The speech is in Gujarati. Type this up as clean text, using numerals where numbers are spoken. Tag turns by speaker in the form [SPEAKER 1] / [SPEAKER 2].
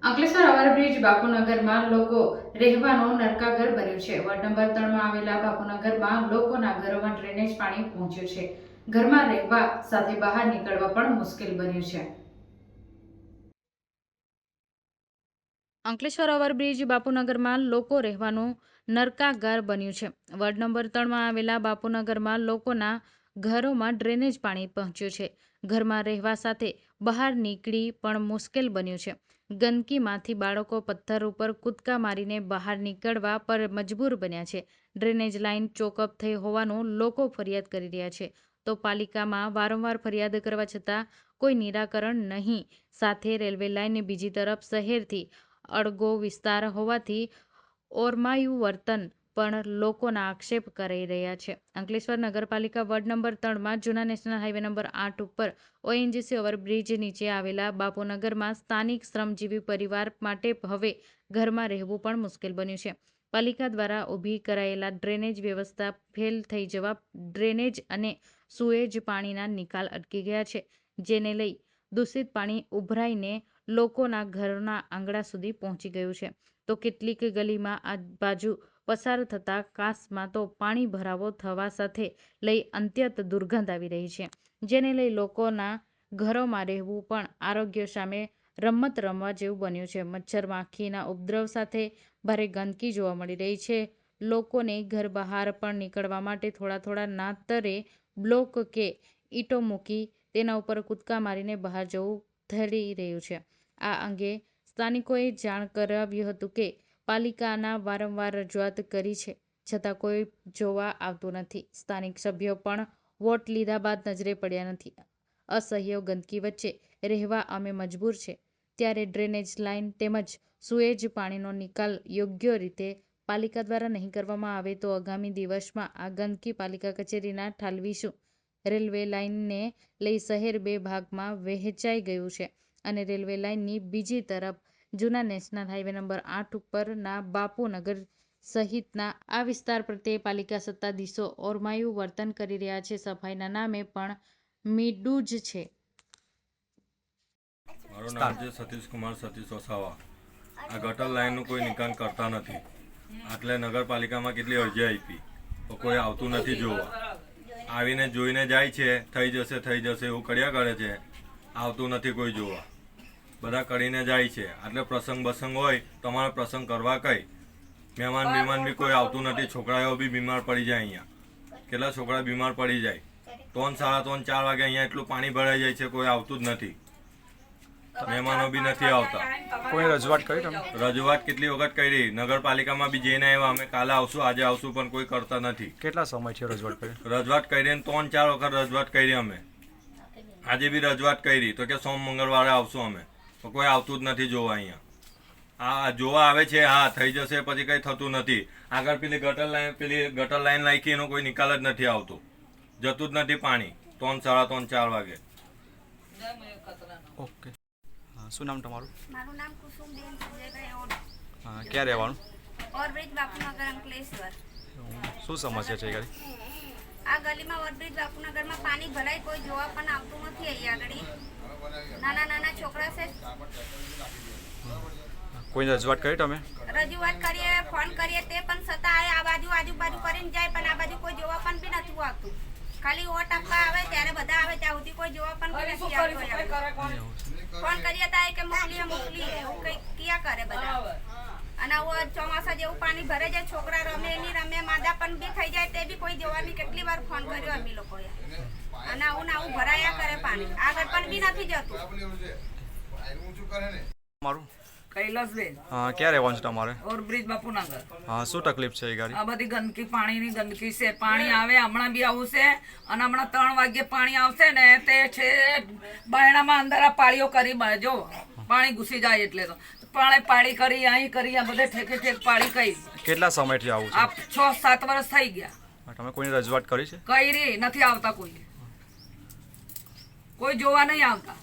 [SPEAKER 1] અંકલેશ્વર ઓવરબ્રિજ બાપુનગરમાં લોકો રહેવાનો નરકાઘર બન્યું છે। વોર્ડ નંબર 3 માં આવેલા બાપુનગરમાં લોકોના ઘરોમાં ડ્રેનેજ પાણી પહોંચ્યું છે। ઘરમાં રહેવા સાથે બહાર નીકળવા પણ મુશ્કેલ બન્યું છે। અંકલેશ્વર ઓવરબ્રિજ બાપુનગરમાં લોકો રહેવાનું નરકાગાર બન્યું છે। વોર્ડ નંબર 3 માં આવેલા બાપુનગરમાં લોકોના ઘરોમાં ડ્રેનેજ પાણી પહોંચ્યું છે। ઘરમાં રહેવા સાથે બહાર નીકળી પણ મુશ્કેલ બન્યું છે। ગંદકીમાંથી બાળકો પથ્થર ઉપર કૂદકા મારીને બહાર નીકળવા પર મજબૂર બન્યા છે। ડ્રેનેજ લાઇન ચોકઅપ થઈ હોવાનું લોકો ફરિયાદ કરી રહ્યા છે, તો પાલિકામાં વારંવાર ફરિયાદ કરવા છતાં કોઈ નિરાકરણ નહીં। સાથે રેલવે લાઇન બીજી તરફ શહેરથી અડગો વિસ્તાર હોવાથી ઓરમાયું વર્તન પણ લોકોના આક્ષેપ કરી રહ્યા છે। અંકલેશ્વર નગરપાલિકા વોર્ડ નંબર 3 માં જૂના નેશનલ હાઈવે નંબર 8 ઉપર ઓએનજીસી ઓવરબ્રિજ નીચે આવેલા બાપુનગરમાં સ્થાનિક શ્રમજીવી પરિવાર માટે હવે ઘરમાં રહેવું પણ મુશ્કેલ બન્યું છે। પાલિકા દ્વારા ઊભી કરાયેલા ડ્રેનેજ વ્યવસ્થા ફેલ થઈ જવા ડ્રેનેજ અને સુએજ પાણીના નિકાલ અટકી ગયા છે, જેને લઈ દૂષિત પાણી ઉભરાઈને લોકોના ઘરના આંગણા સુધી પહોંચી ગયું છે, તો કેટલીક ગલીમાં આ બાજુ પસાર થતા કાસમાં તો પાણી ભરાવો થવા સાથે લઈ અત્યંત દુર્ગંધ આવી રહી છે, જેને લઈ લોકોના ઘરોમાં રહેવું પણ આરોગ્ય સામે રમત રમવા જેવું બન્યું છે। મચ્છર માખીના ઉપદ્રવ સાથે ભારે ગંદકી જોવા મળી રહી છે। લોકોને ઘર બહાર પણ નીકળવા માટે થોડા નાતરે બ્લોક કે ઈંટો મૂકી તેના ઉપર કૂદકા મારીને બહાર જવું થઈ રહ્યું છે। આ અંગે સ્થાનિકોએ જાણ કરાવ્યું હતું કે પાલિકાના વારંવાર રજૂઆત કરી છે, છતાં કોઈ જોવા આવતું નથી। સ્થાનિક સભ્યો પણ વોટ લીધા બાદ નજરે પડ્યા નથી। અસહ્ય ગંદકી વચ્ચે રહેવા અમે મજબૂર છે, ત્યારે ડ્રેનેજ લાઇન તેમજ સુએજ પાણીનો નિકાલ યોગ્ય રીતે પાલિકા દ્વારા નહીં કરવામાં આવે તો આગામી દિવસમાં આ ગંદકી પાલિકા કચેરીના ઠાલવીશું। રેલવે લાઇનને લઈ શહેર બે ભાગમાં વહેંચાઈ ગયું છે અને રેલવે લાઇનની બીજી તરફ જૂના નેશનલ હાઈવે નંબર 8 ઉપરના બાપુનગર સહિતના આ વિસ્તાર પ્રત્યે પાલિકા સત્તાધીશો ઓરમાયું વર્તન કરી રહ્યા છે। સફાઈના નામે પણ મીંડું જ છે।
[SPEAKER 2] મારું નામ છે સતીશ કુમાર સતીશ વસાવા। આ ગટર લાઇનનું કોઈ નિકાલ કરતા નથી, એટલે નગરપાલિકામાં કેટલી અરજી આપી તો કોઈ આવતું નથી જોવા। આવીને જોઈને જાય છે, થઈ જશે એવું કર્યા કરે છે, આવતું નથી કોઈ જોવા। બધા કરીને જાય છે, એટલે પ્રસંગ હોય તો અમારે પ્રસંગ કરવા કઈ મહેમાન બી કોઈ આવતું નથી। છોકરાઓ બી બીમાર પડી જાય। અહીંયા કેટલા છોકરા બીમાર પડી જાય। 3, 3:30, 4 વાગે અહીંયા એટલું પાણી ભરાઈ જાય છે, કોઈ આવતું જ નથી। મહેમાનો બી નથી આવતા।
[SPEAKER 3] કોઈ રજૂઆત કરી તમે?
[SPEAKER 2] રજૂઆત કેટલી વખત કરી, નગરપાલિકામાં બી જઈને આવ્યા અમે, કાલે આવશું આજે આવશું, પણ કોઈ કરતા નથી।
[SPEAKER 3] કેટલા સમયથી રજૂઆત કરી?
[SPEAKER 2] રજૂઆત કરીને 3-4 વખત રજૂઆત કરી અમે। આજે બી રજૂઆત કરી તો કે સોમ મંગળવારે આવશું અમે, તો કોઈ આવતું જ નથી જોવા। અહીંયા આ જોવા આવે છે, હા થઈ જશે, પછી કંઈ થતું નથી। આગળ પેલી ગટર લાઈન નાખી એનો કોઈ નિકાલ જ નથી આવતો, જતું જ નથી પાણી 3, 3:30, 4 વાગે।
[SPEAKER 3] ઓકે, હા, શું નામ તમારું?
[SPEAKER 4] મારું નામ કુસુમબેન સંજયભાઈ ઓડ।
[SPEAKER 3] હા, ક્યાં રહેવાનું?
[SPEAKER 4] ઓવરબ્રિજ બાપુનગર અંકલેશ્વર।
[SPEAKER 3] શું સમસ્યા છે ઘરે?
[SPEAKER 4] આ ગલીમાં ઓવરબ્રિજ બાપુનગરમાં પાણી ભરાય, કોઈ જોવા પણ આવતું નથી। અહીંયા આગળ નાના છોકરા છે।
[SPEAKER 3] કોઈ રજૂઆત કરી તમે?
[SPEAKER 4] રજૂઆત કરીએ, ફોન કરીએ, તે પણ છતાં આ બાજુ આજુબાજુ કરીને જાય, પણ આ બાજુ કોઈ જોવા પણ બી નથી આવતું। ખાલી વોટ આપવા આવે ત્યારે બધા આવે, ત્યાં સુધી કોઈ જોવા પણ બી નથી આવતું। ફોન કરીએ તો કે મોકલીએ એવું કંઈ ક્યાં કરે બધા। અને ચોમાસા જેવું પાણી ભરે જાય, છોકરા રમે નહીં રમે, માંદા પણ બી થઈ જાય, તે બી કોઈ જોવાની કેટલી વાર ફોન કર્યો અમે લોકોએ। અને આવું ભરાયા કરે પાણી, આગળ પણ બી નથી જતું।
[SPEAKER 3] મારું
[SPEAKER 5] કૈલાસબેન।
[SPEAKER 3] હા, ક્યાં રહેવાનું છે તમારે?
[SPEAKER 5] ઓવરબ્રિજ બાપુનગર।
[SPEAKER 3] હા, શું તકલીફ છે એ ગાડી?
[SPEAKER 5] આ બધી ગંદકી, પાણીની ગંદકી છે। પાણી આવે, હમણાં બી આવું છે, અને હમણાં 3 વાગ્યે પાણી આવશે ને તે છે બાયણામાં અંદર આ પાળીઓ કરી જો પાણી ઘૂસી જાય એટલે તો પાળી કરી અહીં કરી, આ બધે ઠેક પાળી કરી।
[SPEAKER 3] કેટલા સમયથી આવું છે?
[SPEAKER 5] આ 6-7 વર્ષ થઈ ગયા।
[SPEAKER 3] તમે કોઈને રજૂઆત કરી છે?
[SPEAKER 5] કઈ નથી આવતા, કોઈ જોવા નહીં આવતા।